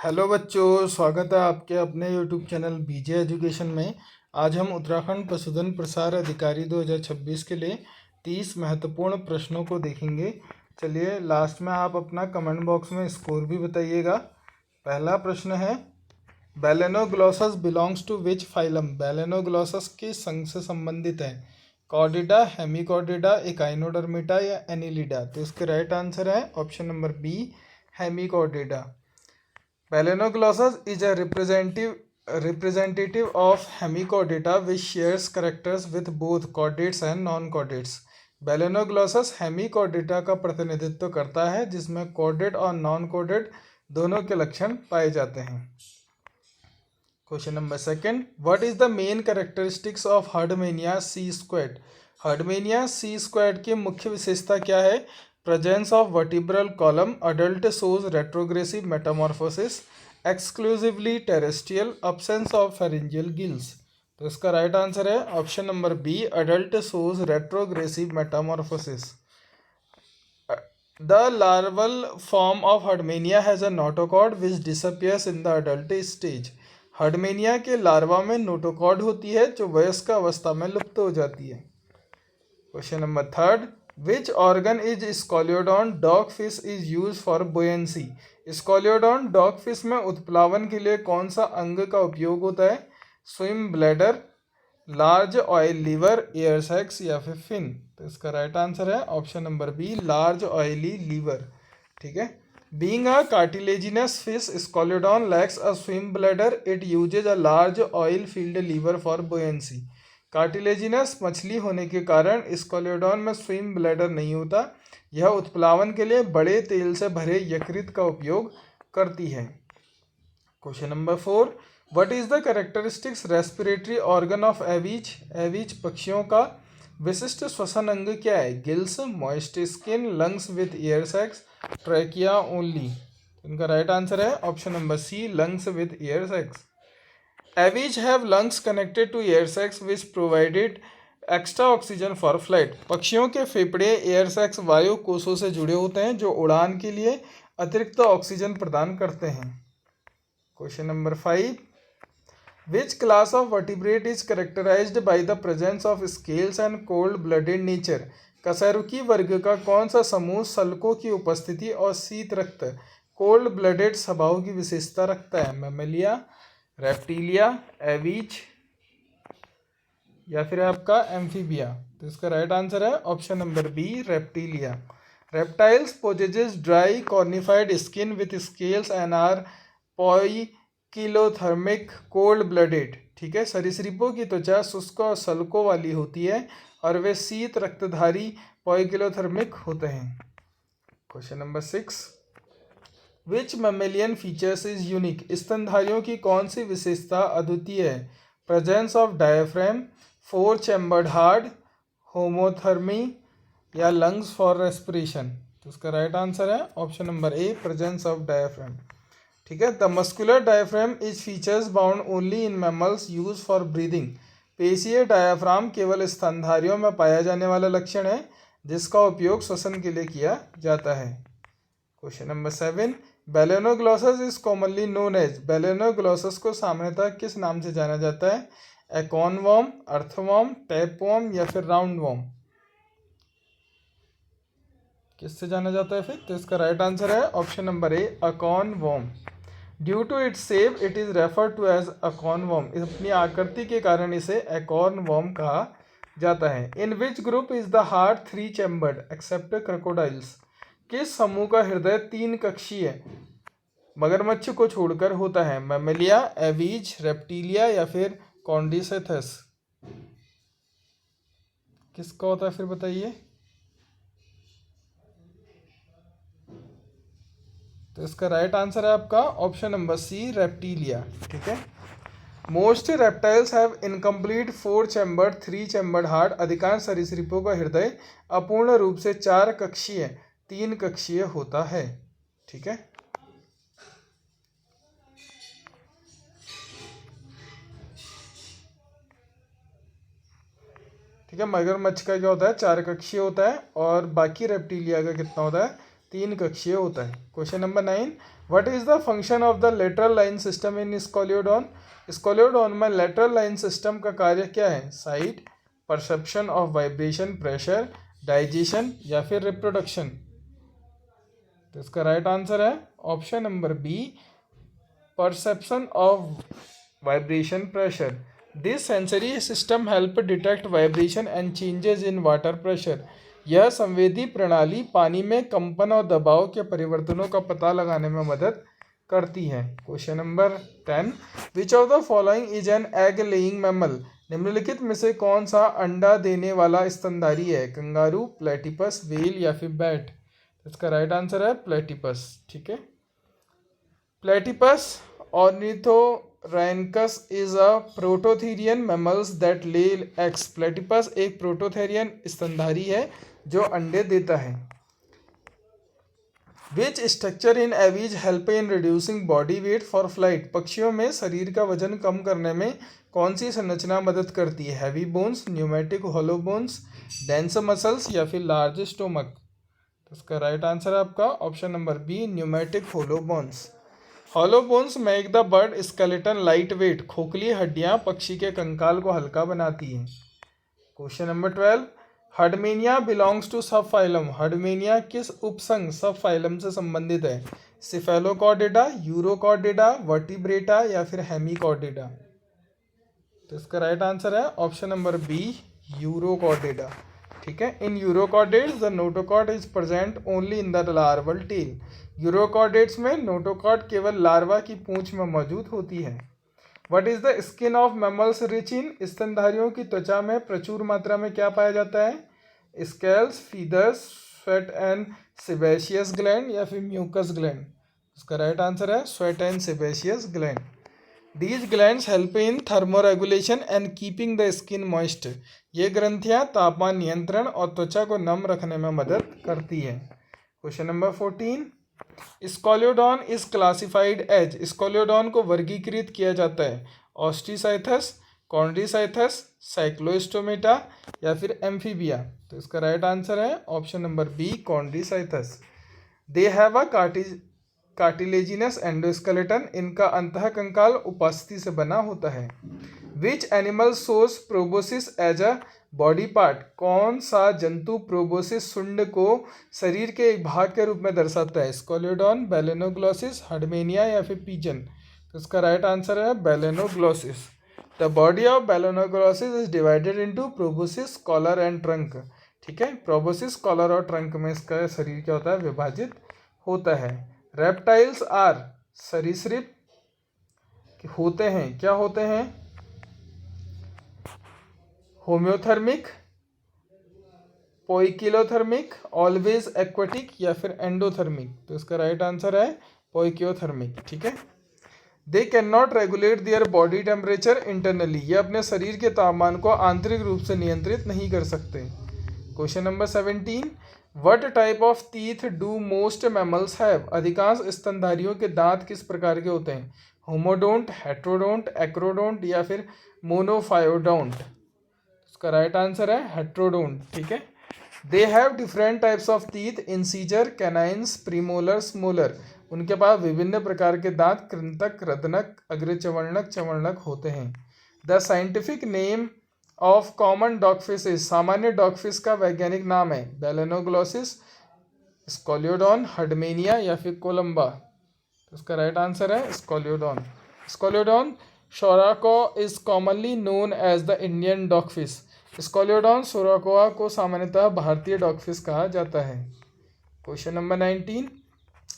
Hello बच्चों, स्वागत है आपके अपने यूट्यूब चैनल बीजे एजुकेशन में। आज हम उत्तराखंड पशुधन प्रसार अधिकारी 2026 के लिए 30 महत्वपूर्ण प्रश्नों को देखेंगे। चलिए, लास्ट में आप अपना कमेंट बॉक्स में स्कोर भी बताइएगा। पहला प्रश्न है, बैलेनोग्लोसस बिलोंग्स टू विच फाइलम? बैलेनोग्लोसस किस संघ से संबंधित है? कॉर्डिडा, हेमिकॉर्डिडा, एकाइनोडर्मिटा या एनिलिडा? तो इसके राइट आंसर है option number B, hemichordata. Balanoglossus is a representative of Hemichordata which shares characters with both chordates and non-chordates. Balanoglossus Hemichordata का प्रतिनिधित्व करता है जिसमें कॉर्डेट और नॉन कॉर्डेट दोनों के लक्षण पाए जाते हैं। Question number second, what is the main characteristics of Herdmania sea squirt? Herdmania sea squirt की मुख्य विशेषता क्या है? Presence of vertebral column, adult shows retrogressive metamorphosis, exclusively terrestrial, absence of pharyngeal gills। तो इसका राइट आंसर है option number B, adult shows retrogressive metamorphosis। The larval form of Herdmania has a notochord which disappears in the adult stage। हर्डमेनिया के larva में notochord होती है जो वयस्क अवस्था में लुप्त हो जाती है। Question number third, which organ is Scoliodon dog fish is use for buoyancy? Scoliodon dog fish में उत्प्लावन के लिए कौन सा अंग का उपयोग होता है? Swim bladder, large oil liver, air sacs या फिर फिन? तो इसका राइट आंसर है option number B, large oily liver. ठीक है। Being a cartilaginous fish, Scoliodon lacks a swim bladder, it uses a large oil field liver for buoyancy. Cartilaginous मछली होने के कारण स्कॉलियोडॉन में स्विम ब्लैडर नहीं होता। यह उत्प्लावन के लिए बड़े तेल से भरे यकृत का उपयोग करती है। Question number four, what is the characteristics respiratory organ of aves? Aves पक्षियों का विशिष्ट श्वसन अंग क्या है? Gills, moist skin, lungs with air sacs, trachea only? इनका राइट आंसर है option number C, lungs with air sacs. Avies have lungs connected to air sacs which provided extra oxygen for flight। पक्षियों के फेफड़े air sacs वायु कोशों से जुड़े होते हैं जो उड़ान के लिए अतिरिक्त ऑक्सीजन प्रदान करते हैं। Question number 5, which class of vertebrate is characterized by the presence of scales and cold blooded nature? कशेरुकी वर्ग का कौन सा समूह सल्कों की उपस्थिति और शीत रक्त कोल्ड ब्लडेड स्वभाव की विशेषता रखता है? मैमेलिया, रेप्टिलिया, एवीज या फिर आपका एम्फीबिया? तो इसका राइट आंसर है option number B, reptilia. Reptiles possesses dry cornified skin with scales and are poikilothermic cold blooded. ठीक है। सरीसृपों की त्वचा शुष्क और सल्कों वाली होती है और वे शीत रक्तधारी पॉइकिलोथर्मिक होते हैं। Question number 6, which mammalian features is unique? स्तनधारियों की कौन सी विशेषता अद्वितीय है? Presence of diaphragm, 4 chambered heart, homothermy या लंग्स फॉर रेस्पिरेशन? तो उसका राइट आंसर है option number A, presence of diaphragm. ठीक है। The muscular diaphragm is features bound only in mammals use for breathing. पेशीय डायफ्राम केवल स्तनधारियों में पाया जाने वाला लक्षण है जिसका उपयोग श्वसन के लिए किया जाता है। Question number 7, Balanoglossus is commonly known as? Balanoglossus को सामान्यतः किस नाम से जाना जाता है? Acorn worm, earthworm, tape worm या फिर राउंड वॉर्म? किससे जाना जाता है फिर? तो इसका राइट आंसर है option number A, acorn worm. Due to its shape it is referred to as acorn worm. अपनी आकृति के कारण इसे एकॉन वॉर्म कहा जाता है। In which group is the heart 3 chambered except crocodiles? किस समूह का हृदय 3 कक्षीय मगरमच्छ को छोड़कर होता है? मैमेलिया, एवीज, रेप्टिलिया या फिर कॉन्डिसेथस? किसका होता है फिर बताइए? तो इसका राइट आंसर है आपका ऑप्शन नंबर सी, रेप्टिलिया। ठीक है। Most reptiles have incomplete 4 chambered 3 chambered heart. अधिकांश सरीसृपों का हृदय अपूर्ण रूप से 4 कक्षीय 3 कक्षीय होता है। ठीक है। ठीक है। मगरमच्छ का क्या होता है? 4 कक्षीय होता है और बाकी रेप्टिलिया का कितना होता है? 3 कक्षीय होता है। Question number 9, what is the function of the lateral line system in Scoliodon? Scoliodon में लेटरल लाइन सिस्टम का कार्य क्या है? Sight, perception of vibration, pressure, digestion या फिर रिप्रोडक्शन? तो इसका राइट आंसर है option number B, perception of vibration, pressure. This sensory system help detect vibration and changes in water pressure. यह संवेदी प्रणाली पानी में कंपन और दबाव के परिवर्तनों का पता लगाने में मदद करती है. Question number 10. Which of the following is an egg laying mammal? निम्नलिखित में से कौन सा अंडा देने वाला स्तनधारी है? कंगारू, प्लेटिपस, व्हेल या फिर बैट? इसका राइट आंसर है प्लेटिपस. ठीक है. Platypus Ornithorhynchus is a prototherian mammals that lay eggs. प्लेटिपस एक प्रोटोथेरियन स्तनधारी है जो अंडे देता है. Which structure in Aves help in reducing body weight for flight? पक्षियों में शरीर का वजन कम करने में कौन सी संरचना मदद करती है? Heavy bones, pneumatic hollow bones, dense muscles या फिर लार्ज स्टोमक? तो इसका राइट आंसर है आपका option number B, pneumatic hollow bones. Hollow bones make the bird skeleton light weight. खोखली हड्डियां पक्षी के कंकाल को हल्का बनाती हैं. Question number 12. Herdmania belongs to sub phylum. Herdmania किस उपसंघ सब फाइलम से संबंधित है? सिफेलोकॉर्डिडा, यूरोकॉर्डिडा, वर्टिब्रेटा या फिर हेमिकॉर्डिडा? तो इसका राइट आंसर है ऑप्शन नंबर बी, यूरोकॉर्डिडा. ठीक है. In urochordates the notochord is present only in the larval tail. Urochordates में नोटोकॉर्ड केवल लार्वा की पूंछ में मौजूद होती है. What is the skin of mammals rich in? स्तनधारियों की त्वचा में प्रचुर मात्रा में क्या पाया जाता है? Scales, feathers, sweat and sebaceous gland या फिर म्यूकस ग्लैंड? इसका राइट आंसर है sweat and sebaceous gland. These glands help in thermoregulation and keeping the skin moist. ये ग्रंथियां तापमान नियंत्रण और त्वचा को नम रखने में मदद करती है. Question number 14. Scoliodon is classified as. Scoliodon को वर्गीकृत किया जाता है ऑस्ट्रीसाइथस, कॉन्ड्रीसाइथस, साइक्लोस्टोमेटा या फिर एम्फीबिया? तो इसका राइट आंसर है option number B, Chondrichthyes. They have a cartilaginous endoskeleton. इनका अंतःकंकाल उपास्थि से बना होता है. Which animal shows proboscis as a body part? कौन सा जंतु प्रोबोसिस शुंड को शरीर के एक भाग के रूप में दर्शाता है? स्कोलियोडॉन, बेलेनोग्लोसिस, हर्डमेनिया या फिर पिजन? तो इसका राइट आंसर है Balanoglossus. The body of Balanoglossus is divided into proboscis, collar and trunk. ठीक है. प्रोबोसिस, कॉलर और ट्रंक में इसका शरीर क्या होता है? विभाजित होता है. Reptiles are. सरीसृप होते हैं, क्या होते हैं? होम्योथर्मिक, पोइकिलोथर्मिक, ऑलवेज एक्वेटिक या फिर एंडोथर्मिक? तो इसका राइट आंसर है पोइकियोथर्मिक. ठीक है. They can not regulate there body temperature internally. ये अपने शरीर के तापमान को आंतरिक रूप से नियंत्रित नहीं कर सकते. Question number 17. What type of teeth do most mammals have? अधिकांश स्तनधारियों के दांत किस प्रकार के होते हैं? होमोडोंट, हेट्रोडोंट, एक्रोडोंट या फिर मोनोफायोडोंट? इसका राइट आंसर है हेट्रोडोंट. ठीक है. They have different types of teeth, incisor, canines, premolars, molar. उनके पास विभिन्न प्रकार के दांत कृंतक, रत्नक, अग्रचवर्णक, चवर्णक होते हैं. The scientific name of common dogfish. सामान्य डॉगफिश का वैज्ञानिक नाम है? बेलेनोग्लोसिस, स्कोलियोडॉन, हर्डमेनिया या फिर कोलंबा? इसका राइट आंसर है Scoliodon. Scoliodon sorrakowah is commonly known as the Indian dogfish. Scoliodon sorrakowah को सामान्यतः भारतीय डॉगफिश कहा जाता है. Question number 19.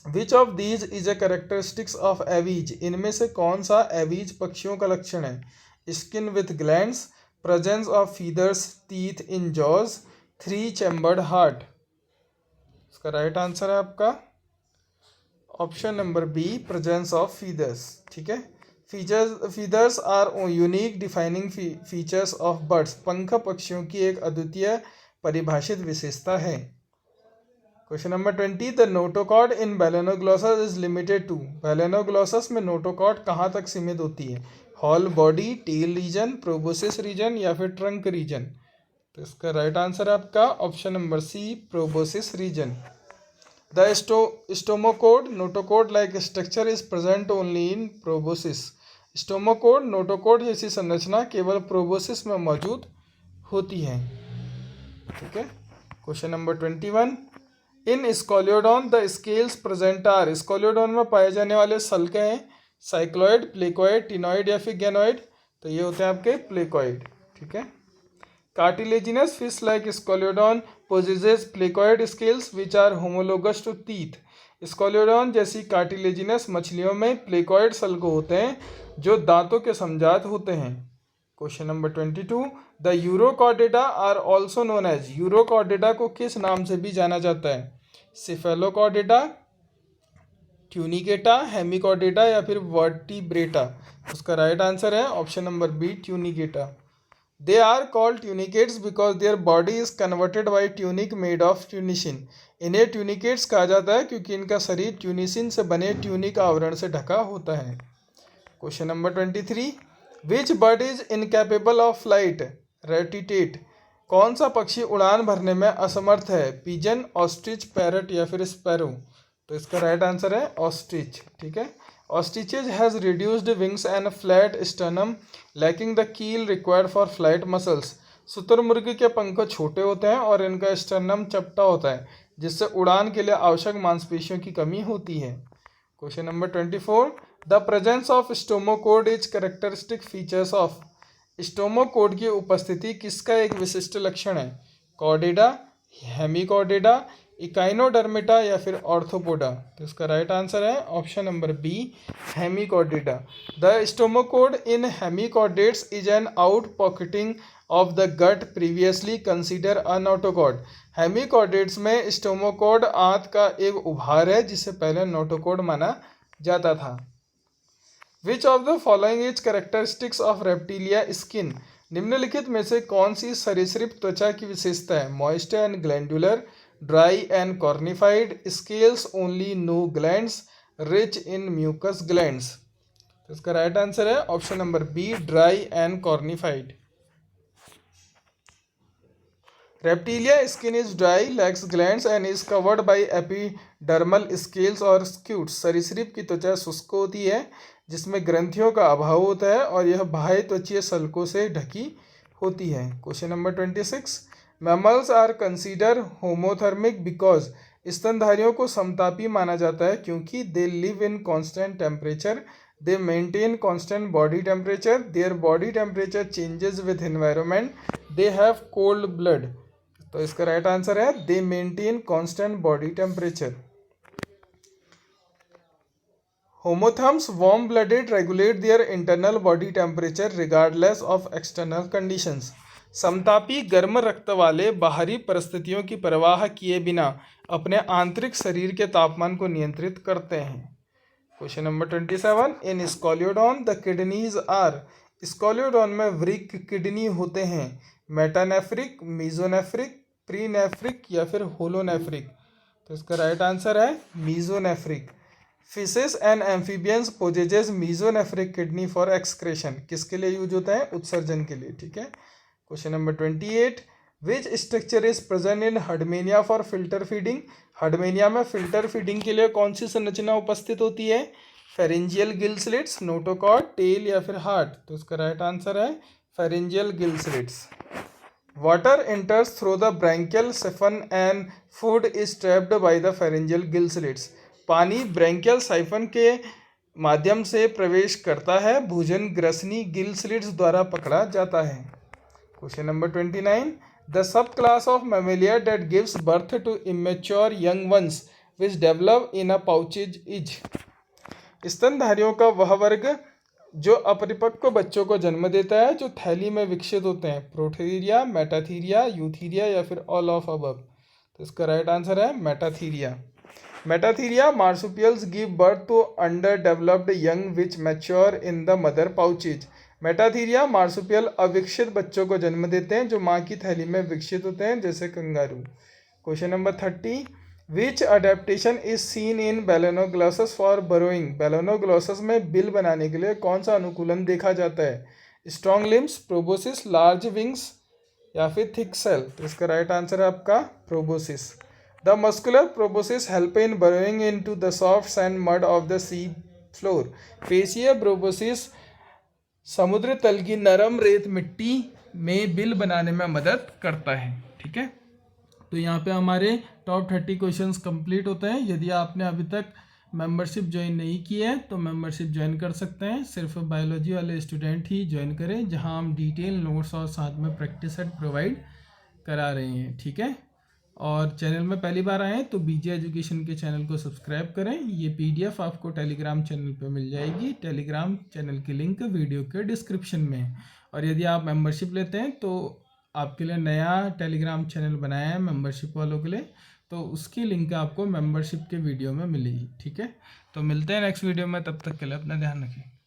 Which of these is a characteristics of Aves? इनमें से कौन सा एवीज पक्षियों का लक्षण है? Skin with glands, presence of feathers, teeth in jaws, 3 chambered heart? इसका राइट आंसर है आपका option number B, presence of feathers. ठीक है. Feathers are unique defining features of birds. पंख पक्षियों की एक अद्वितीय परिभाषित विशेषता है. Question number 20. The notochord in Balanoglossus is limited to. Balanoglossus में नोटोकॉर्ड कहाँ तक सीमित होती है? Whole body, tail region, proboscis region या फिर ट्रंक रीजन? तो इसका राइट आंसर है आपका option number C, proboscis region. The stomochord notochord like structure is present only in proboscis. Stomochord notochord जैसी संरचना केवल प्रोबोसिस में मौजूद होती है। ठीक है। Question number 21, in scoliodon the scales present are. Scoliodon में पाए जाने वाले सल्के हैं साइक्लॉइड, प्लेकोइड, टिनॉइड या फिर गैनोइड। तो ये होते हैं आपके प्लेकोइड। ठीक है। Cartilaginous fish like scoliodon possesses placoid scales which are homologous to teeth. Scoliodon जैसी कार्टिलेजिनस मछलियों में प्लेकोइड सल्क होते हैं जो दांतों के समजात होते हैं। Question number 22, the urochordata are also known as. Urochordata को किस नाम से भी जाना जाता है? सिफेलोकॉर्डेटा, ट्यूनिकेटा, हेमिकॉर्डेटा या फिर वर्टिब्रेटा। उसका राइट आंसर है option number B, tunicata. They are called tunicates because their body is converted by tunic made of tunicin. इन्हें ट्यूनिकेट्स कहा जाता है क्योंकि इनका शरीर ट्यूनिसिन से बने ट्यूनिक आवरण से ढका होता है। Question number 23, which bird is incapable of flight? Ratitae. कौन सा पक्षी उड़ान भरने में असमर्थ है? पिजन, ऑस्ट्रिच, पैरट या फिर स्पैरो। तो इसका राइट आंसर है ऑस्ट्रिच। ठीक है। Ostriches has reduced wings and flat sternum lacking the keel required for flight muscles. शुतुरमुर्ग के पंख छोटे होते हैं और इनका स्टर्नम चपटा होता है जिससे उड़ान के लिए आवश्यक मांसपेशियों की कमी होती है। Question number 24, the presence of stomochord is characteristic features of. Stomochord की उपस्थिति किसका एक विशिष्ट लक्षण है? कॉर्डेटा, हेमिकॉर्डेटा, इकाइनोडर्मेटा या फिर ऑर्थोपोडा। तो इसका राइट आंसर है option number B, Hemichordata. The stomochord in hemichordates is an out pocketing of the gut previously consider a notochord. Hemichordates में स्टोमोकोड आंत का एक उभार है जिसे पहले नोटोकॉड माना जाता था। Which of the following is characteristics of reptilia skin. निम्नलिखित में से कौन सी सरीसृप त्वचा की विशेषता है? Moist and glandular, dry and cornified, scales only, no glands, rich in mucus glands. तो इसका राइट आंसर है option number B, dry and cornified. Reptilia skin is dry, lacks glands and is covered by epidermal scales or scutes। सरीसृप की त्वचा शुष्क होती है जिसमें ग्रंथियों का अभाव होता है और यह बाह्य त्वचीय सल्कों से ढकी होती है। Question number 26, mammals are consider homothermic because. स्तनधारियों को समतापी माना जाता है क्योंकि they live in constant temperature, they maintain constant body temperature, their body temperature changes with environment, they have cold blood. तो इसका राइट आंसर है they maintain constant body temperature. Homotherms warm blooded regulate their internal body temperature regardless of external conditions. समतापी गर्म रक्त वाले बाहरी परिस्थितियों की परवाह किए बिना अपने आंतरिक शरीर के तापमान को नियंत्रित करते हैं। Question number 27, in scoliodon the kidneys are. Scoliodon में वृक्क किडनी होते हैं मेटानेफ्रिक, मीजोनेफ्रिक, प्रीनेफ्रिक या फिर होलोनेफ्रिक। तो इसका राइट आंसर है mesonephric. Fishes and amphibians possesses mesonephric kidney for excretion. किसके लिए यूज होता है? उत्सर्जन के लिए। ठीक है। Question number 28, which structure is present in Herdmania for filter feeding. Herdmania में फिल्टर फीडिंग के लिए कौन सी संरचना उपस्थित होती है? Pharyngeal gill slits, notochord, tail या फिर हार्ट। तो इसका राइट आंसर है pharyngeal gill slits. Water enters through the branchial siphon and food is trapped by the pharyngeal gill slits. पानी ब्रैंकियल साइफन के माध्यम से प्रवेश करता है, भोजन ग्रसनी गिल स्लिट्स द्वारा पकड़ा जाता है। Question number 29, the subclass of mammalia that gives birth to immature young ones which develop in a pouches is. स्तनधारियों का वह वर्ग जो अपरिपक्व बच्चों को जन्म देता है जो थैली में विकसित होते हैं। प्रोथीरिया, मेटाथीरिया, यूथीरिया या फिर ऑल ऑफ अबव। तो इसका राइट आंसर है metatheria. Metatheria marsupials give birth to underdeveloped young which mature in the mother pouches. मेटाथीरिया मार्सुपियल अविकसित बच्चों को जन्म देते हैं जो माँ की थैली में विकसित होते हैं जैसे kangaroo. Question number 30, which adaptation is seen in Balanoglossus for burrowing. Balanoglossus में बिल बनाने के लिए कौन सा अनुकूलन देखा जाता है? Strong limbs, proboscis, large wings या फिर थिक सेल। तो इसका राइट आंसर है आपका proboscis. The muscular proboscis help in burrowing into the soft sand mud of the sea floor. पेशीय proboscis समुद्र तल की नरम रेत मिट्टी में बिल बनाने में मदद करता है। ठीक है, तो यहाँ पे हमारे टॉप 30 क्वेश्चंस कंप्लीट होते हैं। यदि आपने अभी तक मेंबरशिप ज्वाइन नहीं की है तो मेंबरशिप ज्वाइन कर सकते हैं। सिर्फ बायोलॉजी वाले स्टूडेंट ही ज्वाइन करें, जहां हम डिटेल नोट्स और साथ में प्रैक्टिस सेट प्रोवाइड करा रहे हैं। ठीक है, और चैनल में पहली बार आए तो बीजे एजुकेशन के चैनल को सब्सक्राइब करें। ये पीडीएफ आपको टेलीग्राम चैनल पे मिल जाएगी। टेलीग्राम चैनल की लिंक वीडियो के डिस्क्रिप्शन में है। और यदि आप मेंबरशिप लेते हैं तो आपके लिए नया टेलीग्राम चैनल बनाया है मेंबरशिप वालों के लिए, तो उसकी लिंक आपको मेंबरशिप के वीडियो में मिलेगी। ठीक है, तो मिलते हैं नेक्स्ट वीडियो में, तब तक के लिए अपना ध्यान रखें।